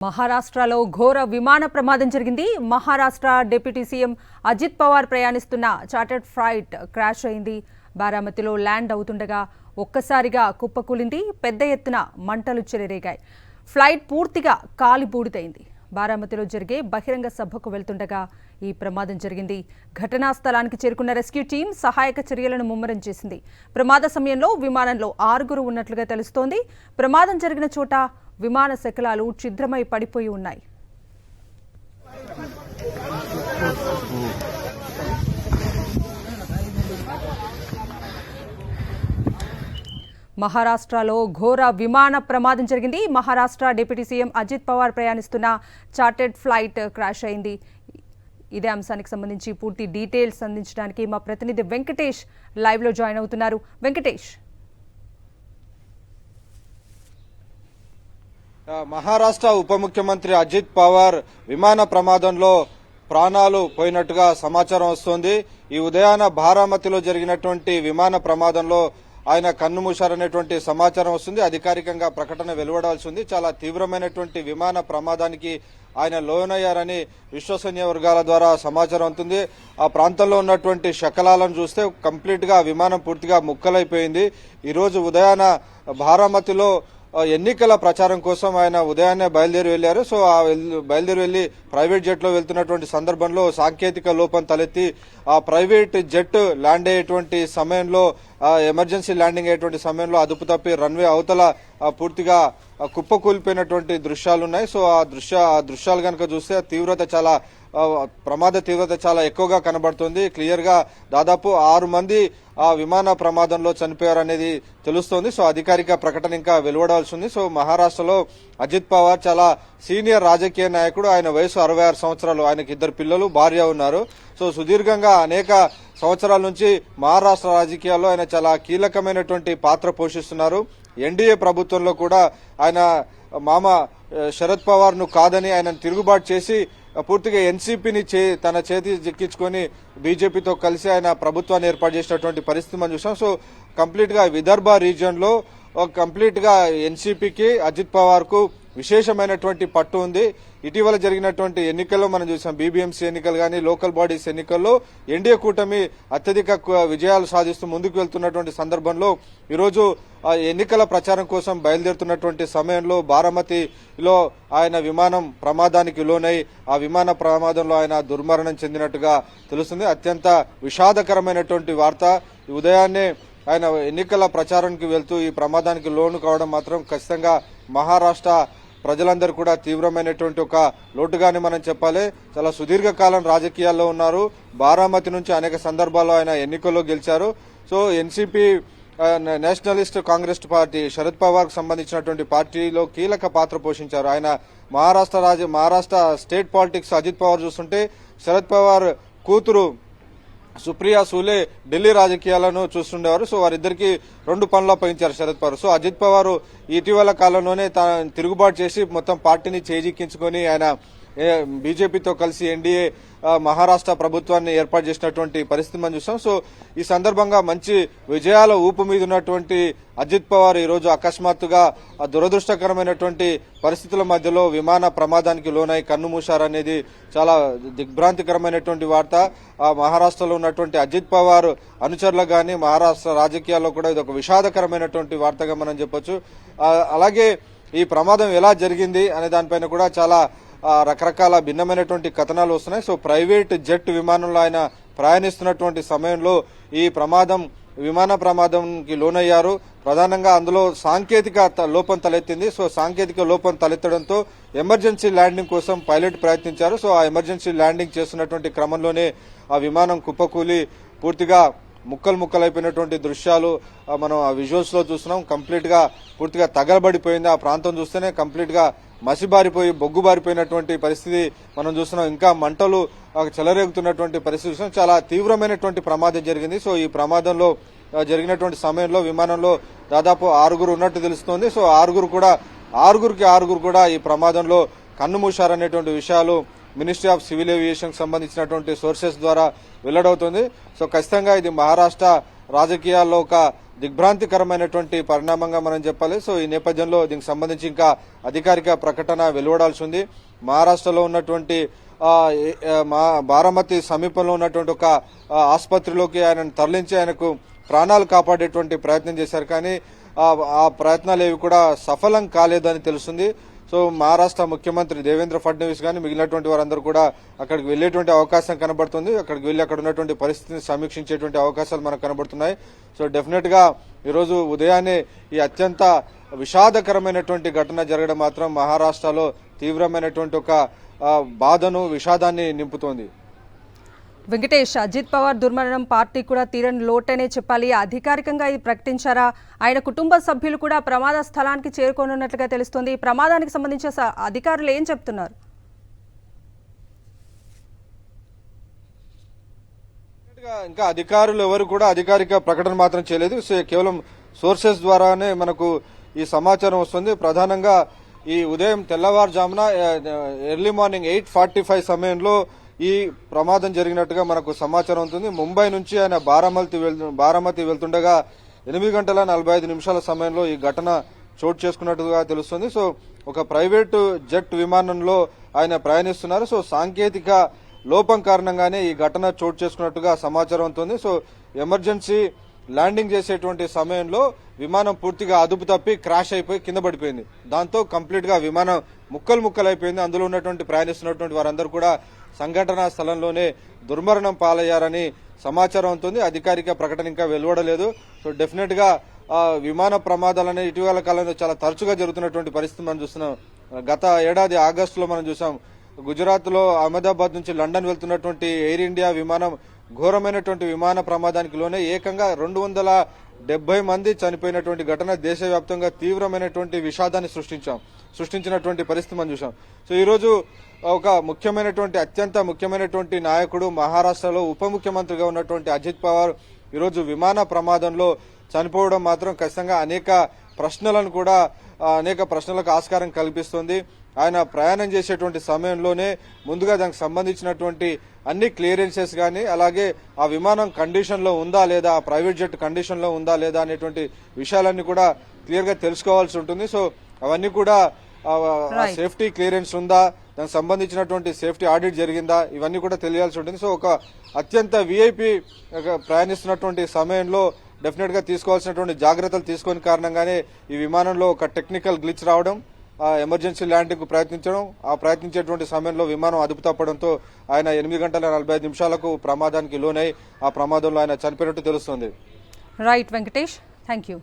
మహారాష్ట్రలో ఘోర విమాన ప్రమాదం జరిగింది. మహారాష్ట్ర డిప్యూటీ సీఎం అజిత్ పవార్ ప్రయాణిస్తున్న చార్టర్డ్ ఫ్లైట్ క్రాష్ అయింది. బారామతిలో ల్యాండ్ అవుతుండగా ఒక్కసారిగా కుప్పకూలింది. పెద్ద ఎత్తున మంటలు చెలరేగాయి. ఫ్లైట్ పూర్తిగా కాలిబూడిదైంది. బారామతిలో జరిగే బహిరంగ సభకు వెళ్తుండగా ఈ ప్రమాదం జరిగింది. ఘటనా స్థలానికి చేరుకున్న రెస్క్యూ టీం సహాయక చర్యలను ముమ్మరం చేసింది. ప్రమాద సమయంలో విమానంలో 6 ఉన్నట్లుగా తెలుస్తోంది. ప్రమాదం జరిగిన చోట విమాన శకలాలు ఛిద్రమై పడిపోయి ఉన్నాయి. మహారాష్ట్రలో ఘోర విమాన ప్రమాదం జరిగింది. మహారాష్ట్ర డిప్యూటీ సీఎం అజిత్ పవార్ ప్రయాణిస్తున్న చార్టర్డ్ ఫ్లైట్ క్రాష్ అయింది. ఇదే అంశానికి సంబంధించి పూర్తి డీటెయిల్స్ అందించడానికి మా ప్రతినిధి వెంకటేష్ లైవ్ లో జాయిన్ అవుతున్నారు. వెంకటేష్, మహారాష్ట్ర ఉప ముఖ్యమంత్రి అజిత్ పవార్ విమాన ప్రమాదంలో ప్రాణాలు పోయినట్టుగా సమాచారం వస్తోంది. ఈ ఉదయాన బారామతిలో జరిగినటువంటి విమాన ప్రమాదంలో ఆయన కన్నుమూశారనేటువంటి సమాచారం వస్తుంది. అధికారికంగా ప్రకటన వెలువడాల్సి ఉంది. చాలా తీవ్రమైనటువంటి విమాన ప్రమాదానికి ఆయన లోనయ్యారని విశ్వసనీయ వర్గాల ద్వారా సమాచారం అందుతుంది. ఆ ప్రాంతంలో ఉన్నటువంటి శకలాలను చూస్తే కంప్లీట్ గా విమానం పూర్తిగా ముక్కలైపోయింది. ఈ రోజు ఉదయాన బారామతిలో ఎన్నికల ప్రచారం కోసం ఆయన ఉదయాన్నే బయలుదేరి వెళ్లారు. సో ఆ బయలుదేరి వెళ్లి ప్రైవేట్ జెట్ లో వెళ్తున్నటువంటి సందర్భంలో సాంకేతిక లోపం తలెత్తి ఆ ప్రైవేట్ జెట్ ల్యాండ్ అయ్యేటువంటి సమయంలో ఎమర్జెన్సీ ల్యాండింగ్ అయ్యేటువంటి సమయంలో అదుపు తప్పి రన్వే అవతల పూర్తిగా కుప్పకూలిపోయినటువంటి దృశ్యాలున్నాయి. సో ఆ దృశ్యాలు కనుక చూస్తే ప్రమాద తీవ్రత చాలా ఎక్కువగా కనబడుతుంది. క్లియర్ గా దాదాపు 6 మంది ఆ విమాన ప్రమాదంలో చనిపోయారనేది తెలుస్తోంది. సో అధికారిక ప్రకటన ఇంకా వెలువడాల్సి ఉంది. సో మహారాష్ట్రలో అజిత్ పవార్ చాలా సీనియర్ రాజకీయ నాయకుడు. ఆయన వయసు 66 సంవత్సరాలు. ఆయనకి 2 పిల్లలు, భార్య ఉన్నారు. సో సుదీర్ఘంగా అనేక సంవత్సరాల నుంచి మహారాష్ట్ర రాజకీయాల్లో ఆయన చాలా కీలకమైనటువంటి పాత్ర పోషిస్తున్నారు. ఎన్డీఏ ప్రభుత్వంలో కూడా ఆయన మామ శరద్ పవార్ ను కాదని ఆయన తిరుగుబాటు చేసి పూర్తిగా ఎన్సీపీని తన చేతి చిక్కించుకొని బీజేపీతో కలిసి ఆయన ప్రభుత్వాన్ని ఏర్పాటు చేసినటువంటి పరిస్థితి మనం చూసాం. సో కంప్లీట్ గా విదర్భ రీజియన్ లో కంప్లీట్ గా ఎన్సీపీకి అజిత్ పవార్ కు విశేషమైనటువంటి పట్టు ఉంది. ఇటీవల జరిగినటువంటి ఎన్నికల్లో మనం చూసాం. బీబీఎంసీ ఎన్నికలు కానీ లోకల్ బాడీస్ ఎన్నికల్లో ఎన్డీఏ కూటమి అత్యధిక విజయాలు సాధిస్తూ ముందుకు వెళ్తున్నటువంటి సందర్భంలో ఈరోజు ఎన్నికల ప్రచారం కోసం బయలుదేరుతున్నటువంటి సమయంలో బారామతిలో ఆయన విమానం ప్రమాదానికి లోనై ఆ విమాన ప్రమాదంలో ఆయన దుర్మరణం చెందినట్టుగా తెలుస్తుంది. అత్యంత విషాదకరమైనటువంటి వార్త. ఉదయాన్నే ఆయన ఎన్నికల ప్రచారానికి వెళ్తూ ఈ ప్రమాదానికి లోను కావడం మాత్రం ఖచ్చితంగా మహారాష్ట్ర ప్రజలందరూ కూడా తీవ్రమైనటువంటి ఒక లోటుగానే మనం చెప్పాలి. చాలా సుదీర్ఘకాలం రాజకీయాల్లో ఉన్నారు. బారామతి నుంచి అనేక సందర్భాల్లో ఆయన ఎన్నికల్లో గెలిచారు. So NCP Nationalist Congress party Sharad Pawar కు సంబంధించినటువంటి పార్టీలో కీలక పాత్ర పోషించారు. ఆయన మహారాష్ట్ర స్టేట్ పాలిటిక్స్ అజిత్ పవార్ చూస్తుంటే శరద్ పవార్ కూతురు సుప్రియా సూలే ఢిల్లీ రాజకీయాలను చూస్తుండేవారు. సో వారిద్దరికి 2 పనులు అప్పగించారు శరద్ పవార్. సో అజిత్ పవార్ ఇటీవల కాలంలోనే తిరుగుబాటు చేసి మొత్తం పార్టీని చేజిక్కించుకొని ఆయన బీజేపీతో కలిసి ఎన్డీఏ మహారాష్ట్ర ప్రభుత్వాన్ని ఏర్పాటు చేసినటువంటి పరిస్థితి మనం చూసాం. సో ఈ సందర్భంగా మంచి విజయాల ఊపు మీద ఉన్నటువంటి అజిత్ పవార్ ఈ రోజు అకస్మాత్తుగా దురదృష్టకరమైనటువంటి పరిస్థితుల మధ్యలో విమాన ప్రమాదానికి లోనై కన్నుమూశారనేది చాలా దిగ్భ్రాంతికరమైనటువంటి వార్త. మహారాష్ట్రలో ఉన్నటువంటి అజిత్ పవార్ అనుచరులకు గాని మహారాష్ట్ర రాజకీయాల్లో కూడా ఇది ఒక విషాదకరమైనటువంటి వార్తగా మనం చెప్పొచ్చు. అలాగే ఈ ప్రమాదం ఎలా జరిగింది అనే దానిపైన కూడా చాలా రకరకాల భిన్నమైనటువంటి కథనాలు వస్తున్నాయి. సో ప్రైవేట్ జెట్ విమానంలో ఆయన ప్రయాణిస్తున్నటువంటి సమయంలో ఈ విమాన ప్రమాదంకి లోనయ్యారు. ప్రధానంగా అందులో సాంకేతిక లోపం తలెత్తింది. సో సాంకేతిక లోపం తలెత్తడంతో ఎమర్జెన్సీ ల్యాండింగ్ కోసం పైలట్ ప్రయత్నించారు. సో ఆ ఎమర్జెన్సీ ల్యాండింగ్ చేస్తున్నటువంటి క్రమంలోనే ఆ విమానం కుప్పకూలి పూర్తిగా ముక్కలైపోయినటువంటి దృశ్యాలు మనం ఆ విజువల్స్ లో చూస్తున్నాం. పూర్తిగా తగలబడిపోయింది. ఆ ప్రాంతం చూస్తేనే కంప్లీట్ గా మసిబారిపోయి బొగ్గుబారిపోయినటువంటి పరిస్థితి మనం చూస్తున్నాం. ఇంకా మంటలు చెలరేగుతున్నటువంటి పరిస్థితి చూస్తున్నాం. చాలా తీవ్రమైనటువంటి ప్రమాదం జరిగింది. సో ఈ ప్రమాదంలో జరిగినటువంటి సమయంలో విమానంలో దాదాపు 6 ఉన్నట్టు తెలుస్తోంది. సో ఆరుగురికి కూడా ఈ ప్రమాదంలో కన్నుమూశారనేటువంటి విషయాలు మినిస్ట్రీ ఆఫ్ సివిల్ ఏవియేషన్ సంబంధించినటువంటి సోర్సెస్ ద్వారా వెల్లడవుతుంది. సో ఖచ్చితంగా ఇది మహారాష్ట్ర రాజకీయాల్లో ఒక దిగ్భ్రాంతికరమైనటువంటి పరిణామంగా మనం చెప్పాలి. సో ఈ నేపథ్యంలో దీనికి సంబంధించి ఇంకా అధికారిక ప్రకటన వెలువడాల్సి ఉంది. మహారాష్ట్రలో ఉన్నటువంటి బారామతి సమీపంలో ఉన్నటువంటి ఒక ఆసుపత్రిలోకి ఆయనను తరలించి ఆయనకు ప్రాణాలు కాపాడేటువంటి ప్రయత్నం చేశారు. కానీ ఆ ప్రయత్నాలు ఏవి కూడా సఫలం కాలేదని తెలుస్తుంది. సో మహారాష్ట్ర ముఖ్యమంత్రి దేవేంద్ర ఫడ్నవీస్ కానీ మిగిలినటువంటి వారందరూ కూడా అక్కడికి వెళ్లేటువంటి అవకాశం కనబడుతుంది. అక్కడికి వెళ్లి అక్కడ ఉన్నటువంటి పరిస్థితిని సమీక్షించేటువంటి అవకాశాలు మనకు కనబడుతున్నాయి. సో డెఫినెట్ గా ఈరోజు ఉదయాన్నే ఈ అత్యంత విషాదకరమైనటువంటి ఘటన జరగడం మాత్రం మహారాష్ట్రలో తీవ్రమైనటువంటి ఒక బాధను విషాదాన్ని నింపుతోంది. వెంకటేష్, అజిత్ పవార్ దుర్మరణం పార్టీ కూడా తీరని లోటనే చెప్పాలి. అధికారికంగా ఇది ప్రకటించారా? ఆయన కుటుంబ సభ్యులు కూడా ప్రమాద స్థలానికి చేరుకోనున్నట్లుగా తెలుస్తోంది. ఈ ప్రమాదానికి సంబంధించిన అధికారులు ఏం చెప్తున్నారు? ఇంకా అధికారులు ఎవరు కూడా అధికారిక ప్రకటన మాత్రం చేయలేదు. కేవలం సోర్సెస్ ద్వారానే మనకు ఈ సమాచారం వస్తుంది. ప్రధానంగా ఈ ఉదయం తెల్లవారుజామున ఎర్లీ మార్నింగ్ 8:45 సమయంలో ఈ ప్రమాదం జరిగినట్టుగా మనకు సమాచారం ఉంటుంది. ముంబై నుంచి ఆయన బారామతి వెళ్తుండగా 8:45 సమయంలో ఈ ఘటన చోటు చేసుకున్నట్టుగా తెలుస్తుంది. సో ఒక ప్రైవేటు జెట్ విమానంలో ఆయన ప్రయాణిస్తున్నారు. సో సాంకేతిక లోపం కారణంగానే ఈ ఘటన చోటు చేసుకున్నట్టుగా సమాచారం ఉంటుంది. సో ఎమర్జెన్సీ ల్యాండింగ్ చేసేటువంటి సమయంలో విమానం పూర్తిగా అదుపు తప్పి క్రాష్ అయిపోయి కింద పడిపోయింది. దాంతో కంప్లీట్ గా విమానం ముక్కలైపోయింది. అందులో ఉన్నటువంటి ప్రయాణిస్తున్నటువంటి వారందరూ కూడా సంఘటనా స్థలంలోనే దుర్మరణం పాలయ్యారని సమాచారం ఉంటుంది. అధికారిక ప్రకటన ఇంకా వెలువడలేదు. సో డెఫినెట్ గా విమాన ప్రమాదాలనే ఇటీవల కాలంలో చాలా తరచుగా జరుగుతున్నటువంటి పరిస్థితి మనం చూస్తున్నాం. గత ఏడాది ఆగస్టులో మనం చూసాం, గుజరాత్ లో అహ్మదాబాద్ నుంచి లండన్ వెళ్తున్నటువంటి ఎయిర్ ఇండియా విమానం ఘోరమైనటువంటి విమాన ప్రమాదానికి లోనే ఏకంగా 270 మంది చనిపోయినటువంటి ఘటన దేశవ్యాప్తంగా తీవ్రమైనటువంటి విషాదాన్ని సృష్టించినటువంటి పరిస్థితి మనం చూసాం. సో ఈ రోజు ఒక అత్యంత ముఖ్యమైనటువంటి నాయకుడు, మహారాష్ట్రలో ఉప ముఖ్యమంత్రిగా ఉన్నటువంటి అజిత్ పవార్ ఈరోజు విమాన ప్రమాదంలో చనిపోవడం మాత్రం ఖచ్చితంగా అనేక ప్రశ్నలకు ఆస్కారం కల్పిస్తుంది. ఆయన ప్రయాణం చేసేటువంటి సమయంలోనే ముందుగా దానికి సంబంధించినటువంటి అన్ని క్లియరెన్సెస్ కానీ, అలాగే ఆ విమానం కండిషన్ లో ఉందా లేదా, ఆ ప్రైవేట్ జెట్ కండిషన్ లో ఉందా లేదా అనేటువంటి విషయాలన్నీ కూడా క్లియర్ గా తెలుసుకోవాల్సి ఉంటుంది. సో అవన్నీ కూడా సేఫ్టీ క్లియరెన్స్ ఉందా, దానికి సంబంధించినటువంటి సేఫ్టీ ఆడిట్ జరిగిందా, ఇవన్నీ కూడా తెలియాల్సి ఉంటుంది. సో ఒక అత్యంత విఐపి ప్రయాణిస్తున్నటువంటి సమయంలో డెఫినెట్ గా తీసుకోవాల్సినటువంటి జాగ్రత్తలు తీసుకునే కారణంగానే ఈ విమానంలో ఒక టెక్నికల్ గ్లిచ్ రావడం, ఎమర్జెన్సీ ల్యాండింగ్ ప్రయత్నించేటువంటి సమయంలో విమానం అదుపు తప్పడంతో ఆయన 8:45 ప్రమాదానికి లోనై ఆ ప్రమాదంలో ఆయన చనిపోయినట్టు తెలుస్తుంది. Right Venkatesh, thank you.